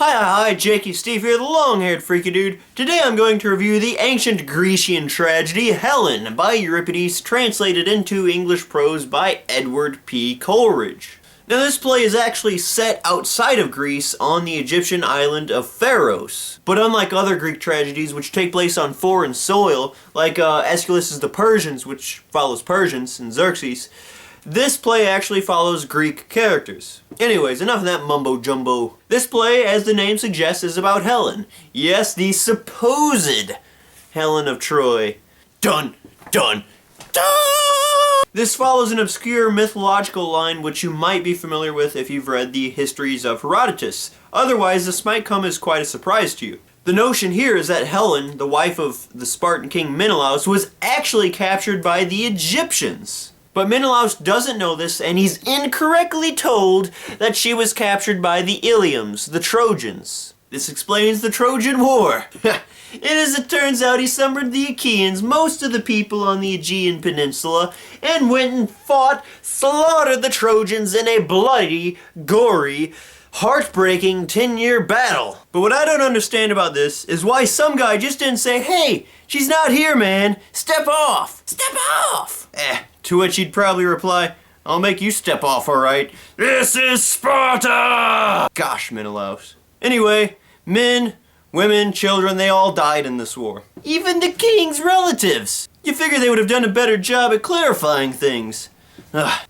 Hi, Jakey Stief here, the long-haired freaky dude. Today I'm going to review the ancient Grecian tragedy Helen by Euripides, translated into English prose by Edward P. Coleridge. Now this play is actually set outside of Greece on the Egyptian island of Pharos. But unlike other Greek tragedies which take place on foreign soil, like Aeschylus's The Persians, which follows Persians and Xerxes, this play actually follows Greek characters. Anyways, enough of that mumbo-jumbo. This play, as the name suggests, is about Helen. Yes, the supposed Helen of Troy. Dun, dun, dun! This follows an obscure mythological line which you might be familiar with if you've read the histories of Herodotus. Otherwise, this might come as quite a surprise to you. The notion here is that Helen, the wife of the Spartan king Menelaus, was actually captured by the Egyptians. But Menelaus doesn't know this, and he's incorrectly told that she was captured by the Iliums, the Trojans. This explains the Trojan War. And as it turns out, he summoned the Achaeans, most of the people on the Aegean Peninsula, and went and fought, slaughtered the Trojans in a bloody, gory, heartbreaking 10-year battle. But what I don't understand about this is why some guy just didn't say, "Hey, she's not here, man. Step off. Step off." To which he'd probably reply, "I'll make you step off, alright. This is Sparta!" Gosh, Menelaus. Anyway, men, women, children, they all died in this war. Even the king's relatives. You figure they would have done a better job at clarifying things.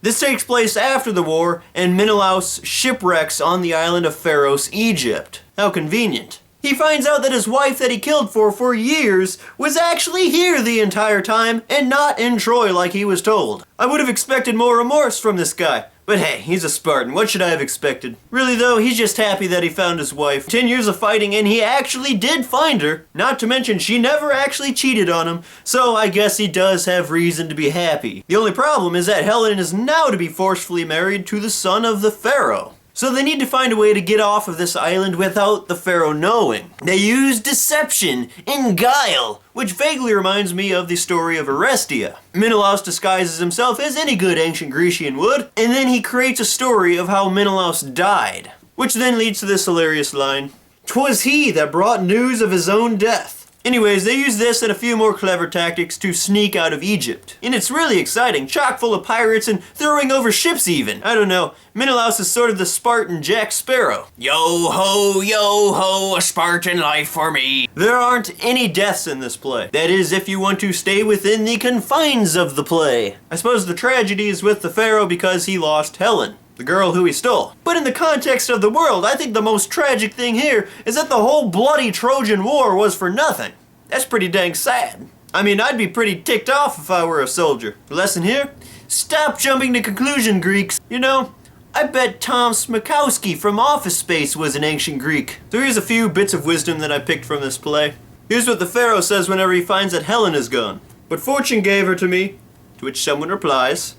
This takes place after the war, and Menelaus shipwrecks on the island of Pharos, Egypt. How convenient. He finds out that his wife that he killed for years was actually here the entire time and not in Troy like he was told. I would have expected more remorse from this guy. But hey, he's a Spartan. What should I have expected? Really though, he's just happy that he found his wife. 10 years of fighting and he actually did find her. Not to mention she never actually cheated on him. So I guess he does have reason to be happy. The only problem is that Helen is now to be forcefully married to the son of the pharaoh. So they need to find a way to get off of this island without the pharaoh knowing. They use deception and guile, which vaguely reminds me of the story of Orestia. Menelaus disguises himself as any good ancient Grecian would, and then he creates a story of how Menelaus died. Which then leads to this hilarious line, "'Twas he that brought news of his own death." Anyways, they use this and a few more clever tactics to sneak out of Egypt. And it's really exciting, chock full of pirates and throwing over ships even. I don't know, Menelaus is sort of the Spartan Jack Sparrow. Yo ho, a Spartan life for me. There aren't any deaths in this play. That is, if you want to stay within the confines of the play. I suppose the tragedy is with the pharaoh because he lost Helen, the girl who he stole. But in the context of the world, I think the most tragic thing here is that the whole bloody Trojan War was for nothing. That's pretty dang sad. I mean, I'd be pretty ticked off if I were a soldier. The lesson here? Stop jumping to conclusion, Greeks. You know, I bet Tom Smokowski from Office Space was an ancient Greek. So here's a few bits of wisdom that I picked from this play. Here's what the pharaoh says whenever he finds that Helen is gone. "But fortune gave her to me," to which someone replies,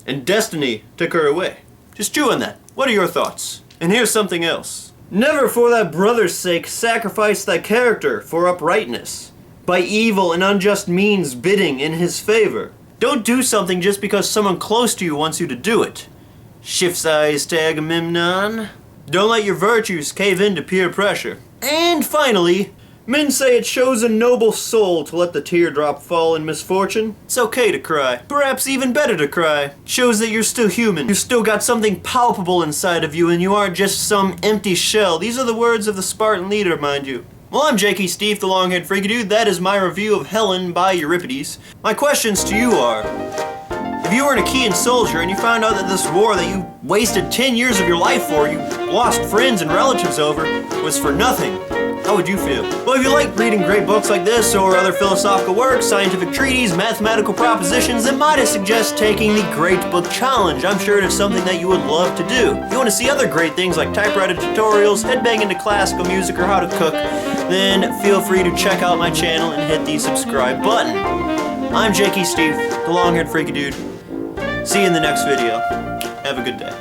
"and destiny took her away." Just chew on that. What are your thoughts? And here's something else. "Never for thy brother's sake sacrifice thy character for uprightness, by evil and unjust means bidding in his favor." Don't do something just because someone close to you wants you to do it. Shift-sized Agamemnon. Don't let your virtues cave in to peer pressure. And finally, men say it shows a noble soul to let the teardrop fall in misfortune. It's okay to cry. Perhaps even better to cry. Shows that you're still human. You've still got something palpable inside of you and you aren't just some empty shell. These are the words of the Spartan leader, mind you. Well, I'm Jakey Stief, the long-haired freaky dude. That is my review of Helen by Euripides. My questions to you are, if you were an Achaean soldier and you found out that this war that you wasted 10 years of your life for, you lost friends and relatives over, was for nothing, how would you feel? Well, if you like reading great books like this or other philosophical works, scientific treatises, mathematical propositions, then might I suggest taking the Great Book Challenge. I'm sure it is something that you would love to do. If you want to see other great things like typewriter tutorials, headbang into classical music, or how to cook, then feel free to check out my channel and hit the subscribe button. I'm Jakey Stief, the long-haired freaky dude. See you in the next video. Have a good day.